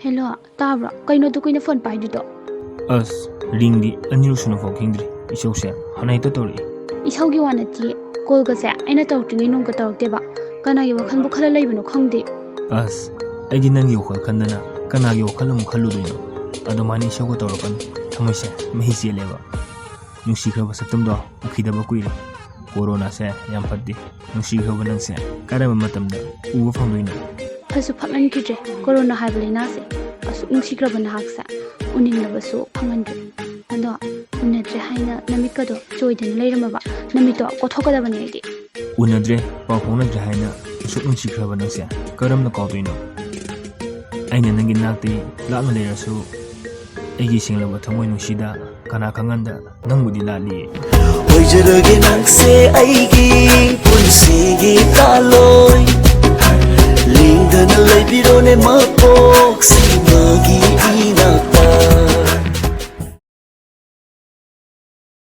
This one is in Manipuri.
Hello, tabra. Kaino to kuina phone pai dito. ꯑꯁ ꯔꯤꯡꯗꯤ ꯑꯅꯤꯔꯛ ꯁꯨꯅ ꯐꯥꯎ ꯈꯤꯡꯗ꯭ꯔꯤ ꯏꯁꯧꯁꯦ ꯍꯅꯩꯇ ꯇꯧꯔꯛꯏ Isaugi wana ti. Call ga sa aina tawtringi nung ka tawteba. Kanagi wakhal bu khala laibano khangde. ꯑꯁ ꯑꯩꯗꯤ ꯅꯪꯒꯤ ꯋꯥꯈꯜ ꯈꯟꯗꯅ ꯀꯅꯥꯒꯤ ꯋꯥꯈꯜ ꯑꯃꯨꯛ ꯈꯜꯂꯨꯗꯣꯏꯅꯣ ꯑꯗꯨꯃꯥꯏꯅ ꯏꯁꯧꯒ ꯇꯧꯔꯛꯀꯅꯨ ꯊꯃꯣꯏꯁꯦ ꯃꯍꯤ ꯆꯦꯜꯂꯦꯕ ꯅꯨꯡꯁꯤꯈ꯭ꯔꯕ ꯁꯛꯇꯝꯗꯣ ꯎꯈꯤꯗꯕ ꯀꯨꯏꯔꯦ ꯀꯣꯔꯣꯅꯥꯁꯦ ꯌꯥꯝ ꯐꯠꯇꯦ ꯅꯨꯡꯁꯤꯈ꯭ꯔꯕ ꯅꯪꯁꯦ ꯀꯔꯝꯕ ꯃꯇꯝꯗ ꯎꯕ ꯐꯪꯗꯣꯏꯅꯣ Fasu phaklan kidre. Corona haibalina se. Asu ungsikraba na haksa. Uninnabasu phangandre. Ando unadre haina namikado choiden leiramaba. Namito kothokadabani aidi. ꯎꯅꯗ꯭ꯔꯦ ꯄꯥꯎ ꯐꯥꯎꯅꯗ꯭ꯔꯦ ꯍꯥꯏꯅ ꯑꯁꯨꯛ ꯅꯨꯡꯁꯤꯈ꯭ꯔꯕ ꯅꯪꯁꯦ ꯀꯔꯝꯅ ꯀꯥꯎꯗꯣꯏꯅꯣ ꯑꯩꯅ ꯅꯪꯒꯤ ꯅꯥꯛꯇꯒꯤ ꯂꯥꯞꯅ ꯂꯩꯔꯁꯨ ꯑꯩꯒꯤ ꯁꯦꯡꯂꯕ ꯊꯃꯣꯏ ꯅꯨꯡꯁꯤꯗ ꯀꯅꯥ ꯈꯪꯍꯟꯗ ꯅꯪꯕꯨꯗꯤ ꯂꯥꯠꯂꯤꯌꯦ ꯑꯣꯏꯖꯔꯒꯦ ꯅꯪꯁꯦ ꯑꯩꯒꯤ ꯄꯨꯟꯁꯤꯒꯤ ꯀꯥꯂꯣꯏ ꯂꯦꯡꯗꯅ ꯂꯩꯕꯤꯔꯣꯅꯦ ꯃꯄꯣꯛꯁꯤꯃꯒꯤ ꯏꯅꯥꯛꯇ